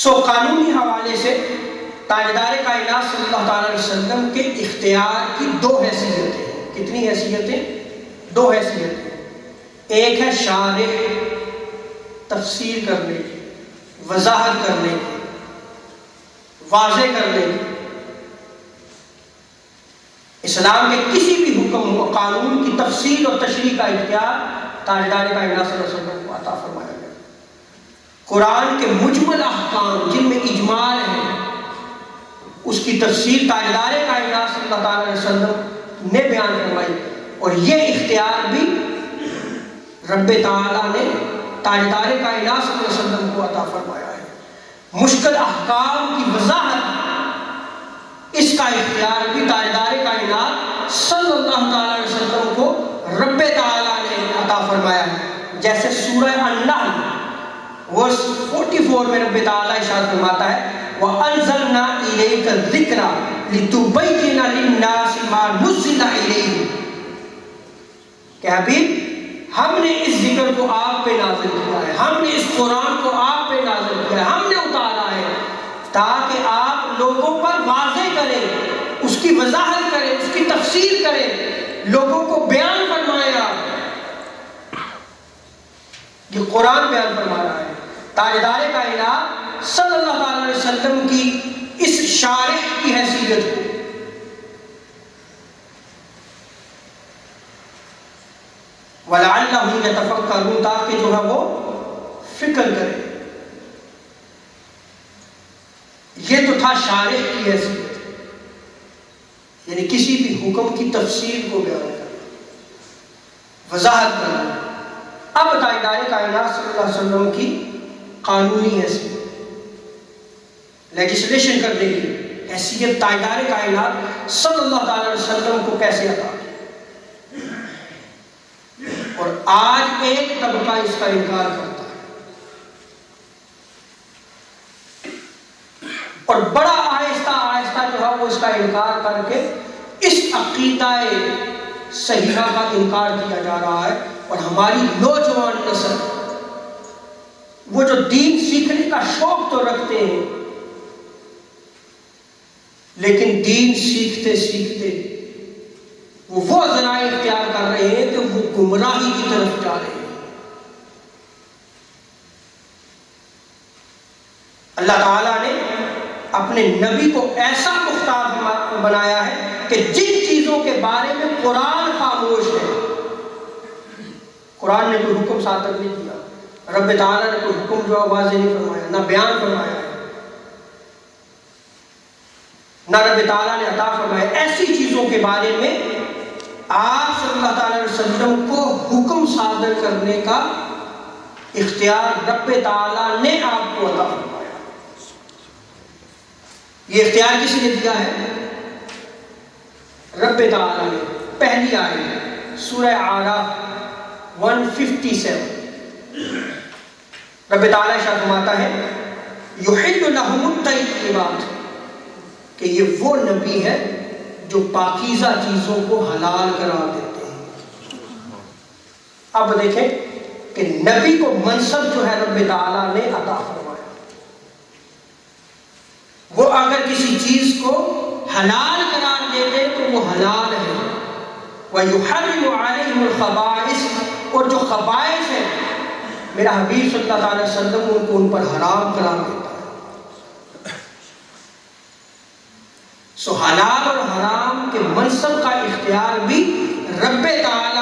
قانونی حوالے سے تاجدار کائنات صلی اللہ تعالی علیہ وسلم کے اختیار کی دو حیثیتیں ہیں۔ کتنی حیثیتیں؟ دو حیثیتیں۔ ایک ہے شارح، تفسیر کرنے کی، وضاحت کرنے کی، واضح کرنے کی۔ اسلام کے کسی بھی حکم و قانون کی تفصیل اور تشریح کا اختیار تاجدار کائنات صلی اللہ علیہ وسلم کو عطا فرمایا گیا۔ قرآن کے مجمل احکام جن میں اجمال ہے، اس کی تفصیل تاجدار کائنات صلی اللہ تعالی علیہ وسلم نے بیان فرمائی، اور یہ اختیار بھی رب تعالیٰ نے تاجدار کائنات صلی اللہ علیہ وسلم کو عطا فرمایا ہے۔ مشکل احکام کی وضاحت، اس کا اختیار بھی تاجدار کائنات صلی اللہ تعالی علیہ وسلم کو رب تعالیٰ نے عطا فرمایا ہے۔ جیسے سورہ النحل ورس 44 میں رب تعالیٰ ارشاد فرماتا ہے وَأَنزَلْنَا إِلَيْكَ الذِّكْرَ لِتُبَيِّنَ لِلنَّاسِ مَا نُزِّلَ إِلَيْهِمْ، کہ حبیب ہم نے اس ذکر کو آپ پہ نازل کیا ہے، ہم نے اس قرآن کو آپ پہ نازل کیا ہے، ہم نے اتارا ہے تاکہ آپ لوگوں پر واضح کریں، اس کی وضاحت کریں، اس کی تفسیر کریں، لوگوں کو بیان فرمائیں۔ آپ یہ قرآن بیان فرما رہا ہے۔ تاجدار کائنات صلی اللہ علیہ وسلم کی اس شارح کی حیثیت کو وَلَعَلَّهُمْ يَتَفَكَّرُونَ، تاکہ جو ہے وہ فکر کرے۔ یہ تو تھا شارح کی حیثیت، یعنی کسی بھی حکم کی تفسیر کو بیان کرنا، وضاحت کرنا۔ اب تاجدار کائنات صلی اللہ علیہ وسلم کی قانونی حیثیت، لیجسلیشن کرنے کی حیثیت تاجدار کائنات صلی اللہ تعالی علیہ وسلم کو کیسے عطا کی۔ اور آج ایک طبقہ اس کا انکار کرتا ہے، اور بڑا آہستہ آہستہ جو ہے وہ اس کا انکار کر کے اس عقیدہ صحیحہ کا انکار کیا جا رہا ہے۔ اور ہماری نوجوان نسل وہ جو دین سیکھنے کا شوق تو رکھتے ہیں، لیکن دین سیکھتے سیکھتے وہ ذرائع اختیار کر رہے ہیں کہ وہ گمراہی کی طرف جا رہے ہیں۔ اللہ تعالیٰ نے اپنے نبی کو ایسا مختار بنایا ہے کہ جن چیزوں کے بارے میں قرآن خاموش ہے، قرآن نے کوئی حکم صادر نہیں کیا، رب تعالیٰ نے کوئی حکم جو واضح نہیں فرمایا، نہ بیان فرمایا ہے، نہ رب تعالیٰ نے عطا فرمایا، ایسی چیزوں کے بارے میں آپ صلی اللہ تعالی علیہ وسلم کو حکم صادر کرنے کا اختیار رب تعالیٰ نے آپ کو عطا فرمایا۔ یہ اختیار کس نے دیا ہے؟ رب تعالیٰ نے۔ پہلی آیت سورہ اعراف 157، رب تعالیٰ ارشاد فرماتا ہے یحل لہم الطیبات، کہ یہ وہ نبی ہے جو پاکیزہ چیزوں کو حلال قرار دیتے ہیں۔ اب دیکھیں کہ نبی کو منصب جو ہے رب تعالیٰ نے عطا فرمایا، وہ اگر کسی چیز کو حلال قرار دے دے تو وہ حلال ہے۔ وَيُحَرِّمُ عَلَيْهِمُ الْخَبَائِثَ، اور جو خبائث ہیں میرا حبیب صلی اللہ علیہ وسلم ان کو ان پر حرام قرار دیتا ہے۔ سو حلال اور حرام کے منصب کا اختیار بھی رب تعالیٰ